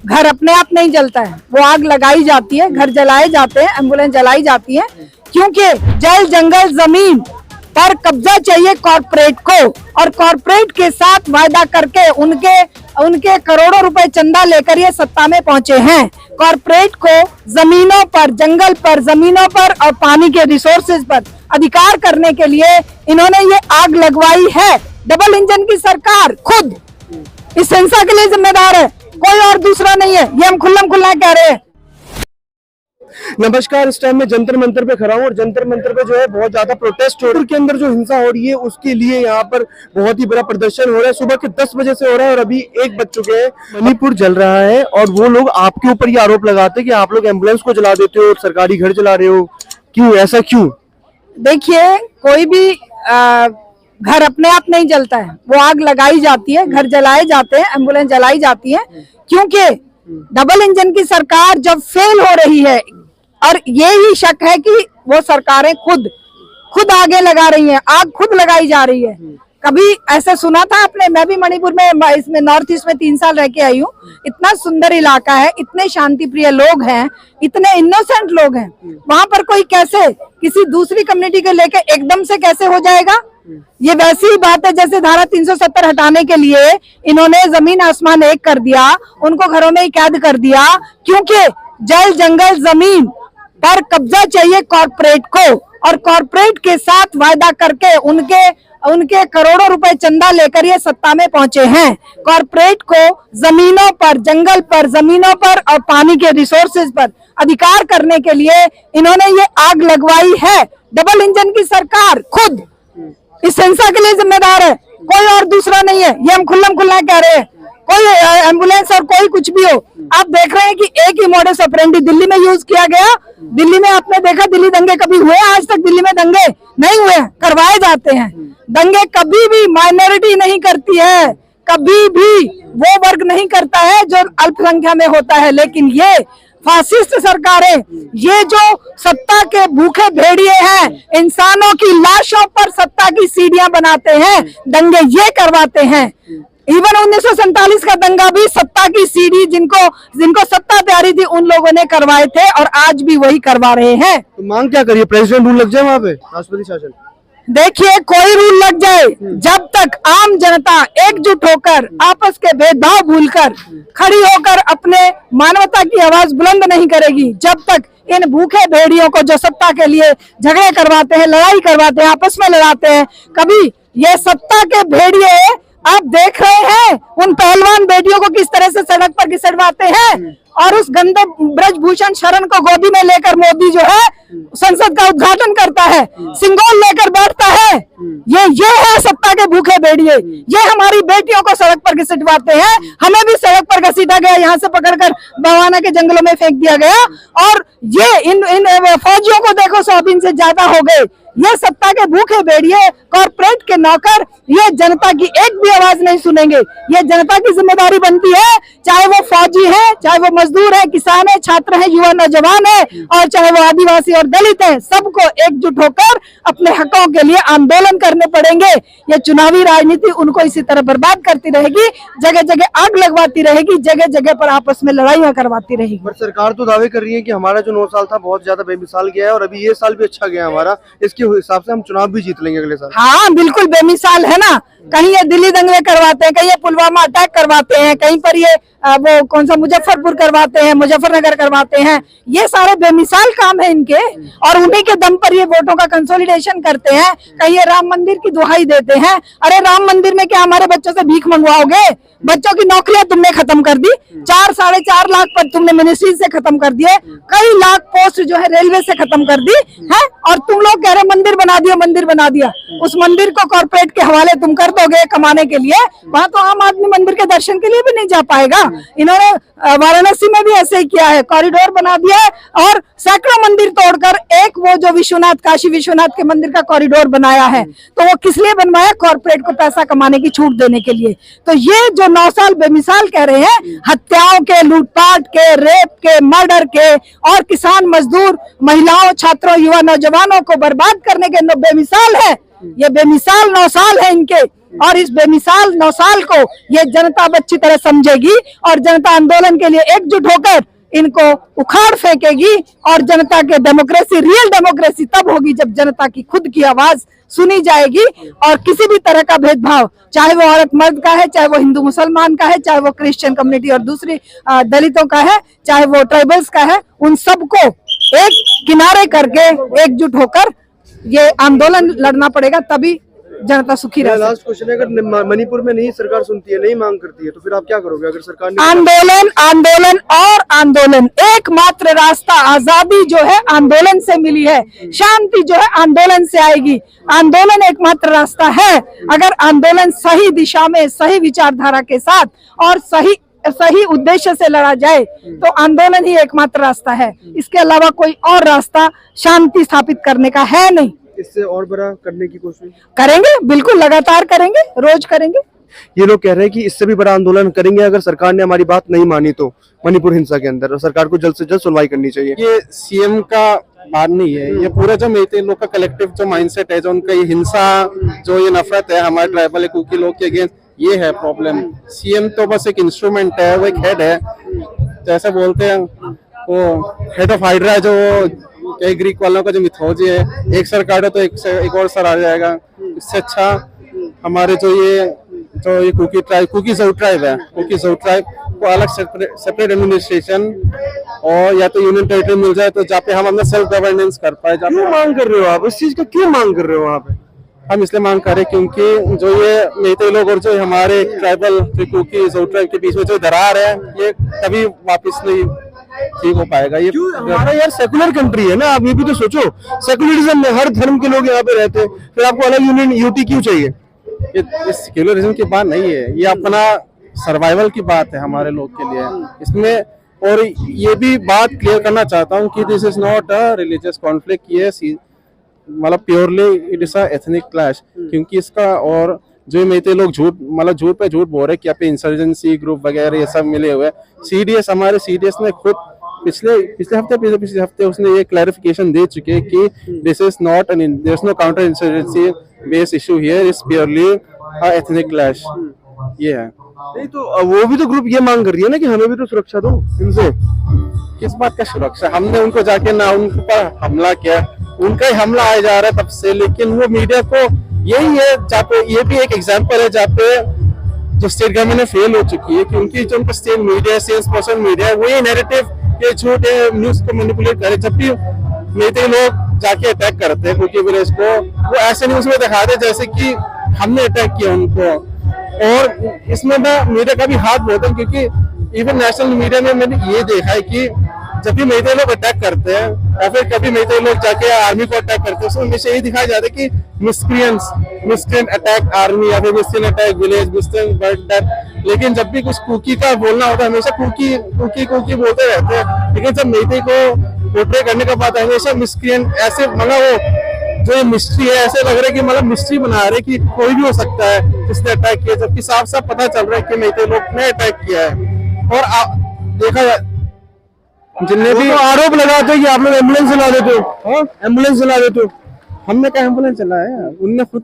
घर अपने आप नहीं जलता है, वो आग लगाई जाती है, घर जलाए जाते हैं, एम्बुलेंस जलाई जाती है, क्योंकि जल जंगल जमीन पर कब्जा चाहिए कॉर्पोरेट को, और कॉर्पोरेट के साथ वायदा करके उनके करोड़ों रुपए चंदा लेकर ये सत्ता में पहुंचे हैं। कॉर्पोरेट को जमीनों पर, जंगल पर, जमीनों पर और पानी के रिसोर्सेज पर अधिकार करने के लिए इन्होंने ये आग लगवाई है। डबल इंजन की सरकार खुद इस हिंसा के लिए जिम्मेदार है, कोई और दूसरा नहीं है, ये हम खुल्ला कह रहे हैं। नमस्कार, इस टाइम में जंतर मंतर पे खड़ा हूँ और जंतर मंतर पे जो है बहुत ज्यादा प्रोटेस्ट हो रहा है। के अंदर जो हिंसा हो रही है उसके लिए यहाँ पर बहुत ही बड़ा प्रदर्शन हो रहा है। सुबह के 10 बजे से हो रहा है और अभी 1 बज चुके हैं। मणिपुर जल रहा है और वो लोग आपके ऊपर ये आरोप लगाते हैं कि आप लोग एम्बुलेंस को जला देते हो और सरकारी घर जला रहे हो। क्यों, ऐसा क्यों? देखिए, कोई भी घर अपने आप नहीं जलता है, वो आग लगाई जाती है, घर जलाए जाते हैं, एम्बुलेंस जलाई जाती है, क्योंकि डबल इंजन की सरकार जब फेल हो रही है, और ये ही शक है कि वो सरकारें खुद आगे लगा रही हैं, आग खुद लगाई जा रही है। कभी ऐसा सुना था आपने? मैं भी मणिपुर में, इसमें नॉर्थ ईस्ट में 3 साल रह के आई हूँ। इतना सुंदर इलाका है, इतने शांति प्रिय लोग हैं, इतने इनोसेंट लोग हैं, वहां पर कोई कैसे किसी दूसरी कम्युनिटी को लेके एकदम से कैसे हो जाएगा? ये वैसी ही बात है जैसे धारा 370 हटाने के लिए इन्होंने जमीन आसमान एक कर दिया, उनको घरों में ही कैद कर दिया, क्योंकि जल जंगल जमीन पर कब्जा चाहिए कॉर्पोरेट को, और कॉर्पोरेट के साथ वायदा करके उनके करोड़ों रुपए चंदा लेकर ये सत्ता में पहुंचे हैं। कॉर्पोरेट को जमीनों पर, जंगल पर, जमीनों पर और पानी के रिसोर्सेज पर अधिकार करने के लिए इन्होंने ये आग लगवाई है। डबल इंजन की सरकार खुद इस हिंसा के लिए जिम्मेदार है, कोई और दूसरा नहीं है, ये हम खुल्ला कह रहे हैं। कोई एम्बुलेंस और कोई कुछ भी हो, आप देख रहे हैं कि एक ही मॉडस ऑपरेंडी दिल्ली में यूज किया गया। दिल्ली में आपने देखा दिल्ली दंगे कभी हुए? आज तक दिल्ली में दंगे नहीं हुए, करवाए जाते हैं। दंगे कभी भी माइनॉरिटी नहीं करती है, कभी भी वो वर्ग नहीं करता है जो अल्पसंख्या में होता है, लेकिन ये फासिस्ट सरकारें, ये जो सत्ता के भूखे भेड़िए हैं, इंसानों की लाशों पर सत्ता की सीढ़ियां बनाते हैं, दंगे ये करवाते हैं। इवन 1947 का दंगा भी सत्ता की सीढ़ी, जिनको सत्ता प्यारी थी, उन लोगों ने करवाए थे और आज भी वही करवा रहे हैं। तो मांग क्या करिए? प्रेसिडेंट रूल लग जाए वहाँ पे, राष्ट्रपति शासन? देखिए, कोई रूल लग जाए, जब तक आम जनता एकजुट होकर आपस के भेदभाव भूलकर खड़ी होकर अपने मानवता की आवाज बुलंद नहीं करेगी, जब तक इन भूखे भेड़ियों को जो सत्ता के लिए झगड़े करवाते हैं, लड़ाई करवाते हैं, आपस में लड़ाते हैं, कभी ये सत्ता के भेड़िए आप देख रहे हैं उन पहलवान बेटियों को किस तरह से सड़क पर घिसड़वाते हैं, और उस गंदे ब्रजभूषण शरण को गोदी में लेकर मोदी जो है संसद का उद्घाटन करता है, सिंगोल लेकर बैठता है। ये है सत्ता के भूखे भेड़िए, ये हमारी बेटियों को सड़क पर घसीटवाते हैं। हमें भी सड़क पर घसीटा गया, यहाँ से पकड़कर बवाना के जंगलों में फेंक दिया गया, और ये इन फौजियों को देखो 100 दिन से ज्यादा हो गए। ये सत्ता के भूखे भेड़िए, कॉर्पोरेट के नौकर, ये जनता की एक भी आवाज नहीं सुनेंगे। ये जनता की जिम्मेदारी बनती है, चाहे वो फौजी है, चाहे वो मजदूर है, किसान है, छात्र है, युवा नौजवान है, और चाहे वो आदिवासी और दलित है, सबको एकजुट होकर अपने हकों के लिए आंदोलन करने पड़ेंगे। ये चुनावी राजनीति उनको इसी तरह बर्बाद करती रहेगी, जगह जगह आग लगवाती रहेगी, जगह जगह पर आपस में लड़ाइयां करवाती रहेगी। पर सरकार तो दावे कर रही है कि हमारा जो 9 साल था बहुत ज्यादा बेमिसाल गया है और अभी ये साल भी अच्छा गया हमारा, इसके हिसाब से हम चुनाव भी जीत लेंगे अगले साल। हाँ, बिल्कुल बेमिसाल है ना। कहीं ये दिल्ली दंगे करवाते हैं, कहीं ये पुलवामा अटैक करवाते हैं, कहीं पर ये वो कौन सा मुजफ्फरपुर करवाते हैं, मुजफ्फरनगर करवाते हैं। ये सारे बेमिसाल काम है इनके, और उन्हीं के दम पर ये वोटों का कंसोलिडेशन करते हैं। कहीं ये राम मंदिर की दुहाई देते हैं। अरे राम मंदिर में क्या हमारे बच्चों से भीख मंगवाओगे? बच्चों की नौकरियां तुमने खत्म कर दी, 4-4.5 लाख पर तुमने मिनिस्ट्री से खत्म कर दिए, कई लाख पोस्ट जो है रेलवे से खत्म कर दी है, और तुम लोग कह रहे मंदिर बना दिया, मंदिर बना दिया। उस मंदिर को कॉर्पोरेट के हवाले तुम कर दोगे कमाने के लिए, वहां तो आम आदमी मंदिर के दर्शन के लिए भी नहीं जा पाएगा। इन्होंने वाराणसी में भी ऐसे ही किया है, कॉरिडोर बना दिया है, और सैकड़ों मंदिर तोड़कर एक वो जो विश्वनाथ, काशी विश्वनाथ के मंदिर का कॉरिडोर बनाया है। तो वो किस लिए बनवाया? कॉर्पोरेट को पैसा कमाने की छूट देने के लिए। तो ये जो 9 साल बेमिसाल कह रहे हैं, हत्याओं के, लूटपाट के, रेप के, मर्डर के, और किसान, मजदूर, महिलाओं, छात्रों, युवा नौजवानों को बर्बाद करने के बेमिसाल है। ये बेमिसाल 9 साल है इनके, और इस बेमिसाल 9 साल को ये जनता अच्छी तरह समझेगी और जनता आंदोलन के लिए एकजुट होकर इनको उखाड़ फेंकेगी। और जनता के डेमोक्रेसी, रियल डेमोक्रेसी तब होगी जब जनता की खुद की आवाज सुनी जाएगी। और किसी भी तरह का भेदभाव, चाहे वो औरत मर्द का है, चाहे वो हिंदू मुसलमान का है, चाहे वो क्रिश्चियन कम्युनिटी और दूसरी दलितों का है, चाहे वो ट्राइबल्स का है, उन सबको एक किनारे करके एकजुट होकर ये आंदोलन लड़ना पड़ेगा, तभी जनता सुखी रह सकती है। लास्ट क्वेश्चन है, अगर मणिपुर में नहीं सरकार सुनती है, नहीं मांग करती है, तो फिर आप क्या करोगे? अगर सरकार नहीं, आंदोलन, आंदोलन और आंदोलन, एकमात्र रास्ता आजादी जो है आंदोलन से मिली है, शांति जो है आंदोलन से आएगी। आंदोलन एकमात्र रास्ता है। अगर आंदोलन सही दिशा में, सही विचारधारा के साथ और सही उद्देश्य से लड़ा जाए तो आंदोलन ही एकमात्र रास्ता है। इसके अलावा कोई और रास्ता शांति स्थापित करने का है नहीं। इससे और बड़ा करने की कोशिश करेंगे, बिल्कुल लगातार करेंगे, रोज करेंगे। ये लोग कह रहे हैं कि इससे भी बड़ा आंदोलन करेंगे अगर सरकार ने हमारी बात नहीं मानी तो, मणिपुर हिंसा के अंदर, और सरकार को जल्द से जल्द सुनवाई करनी चाहिए। ये सीएम का बात नहीं है, ये पूरा जो मेते लोग का कलेक्टिव जो माइंडसेट है, जो उनका ये हिंसा, जो ये नफरत है हमारे ट्राइबल कुकी लोग के अगेंस्ट, ये है प्रॉब्लम। सीएम तो बस एक इंस्ट्रूमेंट है, वो एक हेड है, जैसे बोलते हैं वो हेड ऑफ हाइड्रा, जो कई ग्रीक वालों का जो मिथोलॉजी है, एक सर काटो तो एक और सर आ जाएगा। इससे अच्छा हमारे जो ये कुकी ट्राइब, कुकी ज़ऊ ट्राइब है, कुकी ज़ऊ ट्राइब को अलग सेपरेट एडमिनिस्ट्रेशन और या तो यूनियन टेरिटरी मिल जाए, तो जहाँ पे हम अपना सेल्फ गवर्नेंस कर पाए। क्यों मांग कर रहे हो आप इस चीज का, क्यों मांग कर रहे हो वहाँ पे? हम इसलिए मांग कर रहे हैं क्योंकि जो ये मेते लोग और जो हमारे ट्राइबल कुकी ज़ऊ ट्राइब के बीच में जो दरार है, ये कभी वापस नहीं ठीक हो पाएगा। ये हमारा यार सेकुलर कंट्री है ना, आप ये भी तो सोचो, सेकुलरिज्म में हर धर्म के लोग यहाँ पे रहते हैं, फिर आपको अलग यूनियन यूटी क्यों चाहिए? ये सेक्युलरिज्म की बात नहीं है, ये अपना सर्वाइवल की बात है हमारे लोग के लिए इसमें। और ये भी बात क्लियर करना चाहता हूँ कि this is not a religious conflict, ये मतलब purely it is a ethnic clash. क्योंकि इसका और जो मेते लोग झूठ पे झूठ बोल रहे हैं कि यहाँ पे इंसर्जेंसी ग्रुप वगैरह ये सब मिले हुए। सीडीएस, हमारे सीडीएस ने खुद पिछले हफ्ते उसने ये क्लैरिफिकेशन दे चुके हैं कि this is not an, there is no counter insurgency based issue here, is purely a ethnic clash. ये है। नहीं तो वो भी तो ग्रुप ये मांग कर रही है ना कि हमें भी तो सुरक्षा दो इनसे। किस बात का सुरक्षा? हमने उनको जाके ना उन पर हमला किया, उनका ही हमला आया जा रहा है तब से। लेकिन वो मीडिया को यही है जहाँ पे, ये भी एक एग्जांपल है जहाँ पे जो स्टेट गवर्नमेंट फेल हो चुकी है, क्योंकि जो उनका state media, sales person media है, वो ये नैरेटिव, ये झूठे न्यूज को मैनिपुलेट करे। जब भी मेते लोग जाके अटैक करते हैं कुकी विलेज को, वो ऐसे न्यूज में दिखाते जैसे कि हमने अटैक किया उनको। और इसमें ना मीडिया का भी हाथ बहुत है, क्योंकि इवन नेशनल मीडिया में मैंने ये देखा है कि जब भी मेते लोग अटैक करते हैं या फिर कभी मेते लोग जाके आर्मी को अटैक करते हैं, उसमें हमेशा यही दिखाया जाता है कि मिस्क्रिएंट अटैक आर्मी या फिर मिस्क्रिएंट अटैक विलेज, मिस्क्रिएंट बट दैट। लेकिन जब भी कुछ कुकी का बोलना होता है, हमेशा कुकी बोलते रहते हैं। लेकिन जब मेते को पोर्ट्रे करने का बात है, हमेशा मिस्क्रिएंट ऐसे, मतलब वो जो ये मिस्ट्री है, ऐसे लग रहा है कि मतलब मिस्ट्री बना रहे कि कोई भी हो सकता है जिसने अटैक किया, जबकि साफ साफ पता चल रहा है कि मेते लोग ने अटैक किया है। और देखा जिनने भी आरोप लगाते हैं कि आप लोग एम्बुलेंस चला देते हो, एम्बुलेंस चला देते हो। हमने क्या एम्बुलेंस चलाया? उनने खुद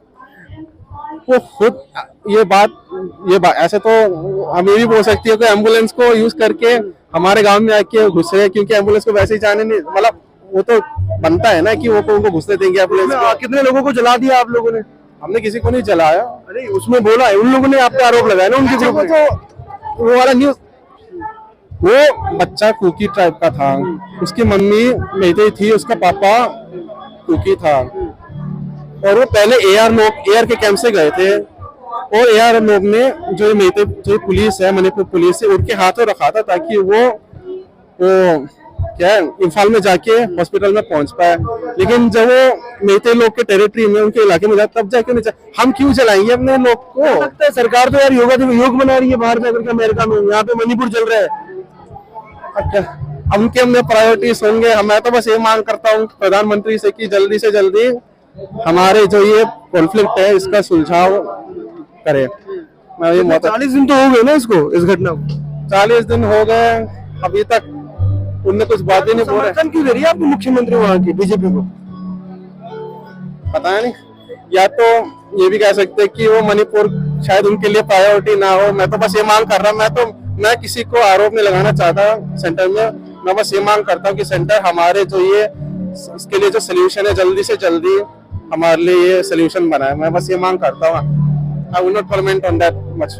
ये बात ऐसे तो हम ये भी बोल सकती है कि एम्बुलेंस को यूज करके हमारे गांव में आके घुस रहे, क्योंकि एम्बुलेंस को वैसे ही जाने नहीं, मतलब वो तो बनता है ना कि वो उनको घुसने देंगे एम्बुलेंस को। कितने लोगों को जला दिया आप लोगों ने? हमने किसी को नहीं जलाया। अरे उसमें बोला है, उन लोगों ने आप पे आरोप लगाया ना उनके ग्रुप में। तो वो वाला न्यूज, वो बच्चा कुकी ट्राइब का था, उसकी मम्मी मेते थी, उसका पापा कुकी था। और वो पहले एआर के कैंप से गए थे, और एआर लोग ने जो मेते, जो पुलिस है, मणिपुर पुलिस है, उनके हाथों रखा था ताकि वो क्या है, इम्फाल में जाके हॉस्पिटल में पहुंच पाए। लेकिन जब वो मेते लोग के टेरिटरी में, उनके इलाके में जाए, तब जाके नहीं जाए। हम क्यों चलाएंगे अपने लोग को? लगता है सरकार तो यार योग बना रही है बाहर जाकर के अमेरिका में, यहाँ पे मणिपुर चल रहा है। अच्छा, उनके हमने प्रायोरिटीज होंगे। मैं तो बस ये मांग करता हूँ प्रधानमंत्री से कि जल्दी से जल्दी हमारे जो ये कॉन्फ्लिक्ट है इसका सुलझाव करे। मैं ये 40 दिन तो हो गए ना इसको, इस घटना को 40 दिन हो गए, अभी तक उनने कुछ बात ही नहीं बोला। समर्थन क्यों दे रही है आपको मुख्यमंत्री वहाँ की बीजेपी को? पता नहीं, या तो ये भी कह सकते हैं कि वो मणिपुर शायद उनके लिए प्रायोरिटी ना हो। मैं तो बस ये मांग कर रहा हूँ, मैं किसी को आरोप नहीं लगाना चाहता सेंटर में, मैं बस ये मांग करता हूँ कि सेंटर हमारे जो ये इसके लिए जो सोल्यूशन है जल्दी से जल्दी हमारे लिए ये सोल्यूशन बनाए। मैं बस ये मांग करता हूँ। I will not comment on that much.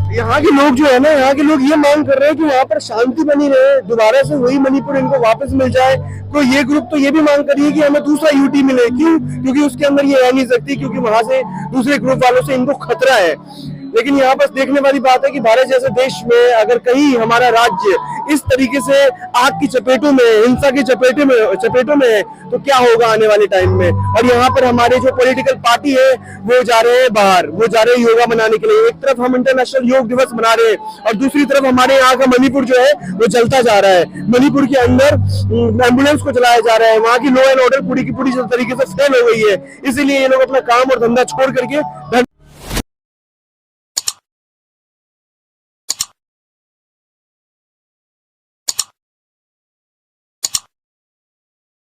यहाँ के लोग जो है ना, यहाँ के लोग ये मांग कर रहे हैं कि वहाँ पर शांति बनी रहे, दोबारा से वही मणिपुर इनको वापस मिल जाए। तो ये ग्रुप तो ये भी मांग कर रही है कि हमें दूसरा यूटी मिले। क्यों? क्योंकि उसके अंदर ये रह नहीं सकती, क्योंकि वहां से दूसरे ग्रुप वालों से इनको खतरा है। लेकिन यहाँ पर देखने वाली बात है कि भारत जैसे देश में अगर कहीं हमारा राज्य इस तरीके से आग की चपेटों में, हिंसा की चपेटों में है, तो क्या होगा आने वाले टाइम में। और यहाँ पर हमारे जो पॉलिटिकल पार्टी है वो जा रहे हैं बाहर, वो जा रहे हैं योगा मनाने के लिए। एक तरफ हम इंटरनेशनल योग दिवस मना रहे हैं और दूसरी तरफ हमारे यहाँ का मणिपुर जो है वो जलता जा रहा है। मणिपुर के अंदर एम्बुलेंस को चलाया जा रहा है, वहाँ की लॉ एंड ऑर्डर पूरी की पूरी तरीके से फेल हो गई है। इसीलिए ये लोग अपना काम और धंधा छोड़ करके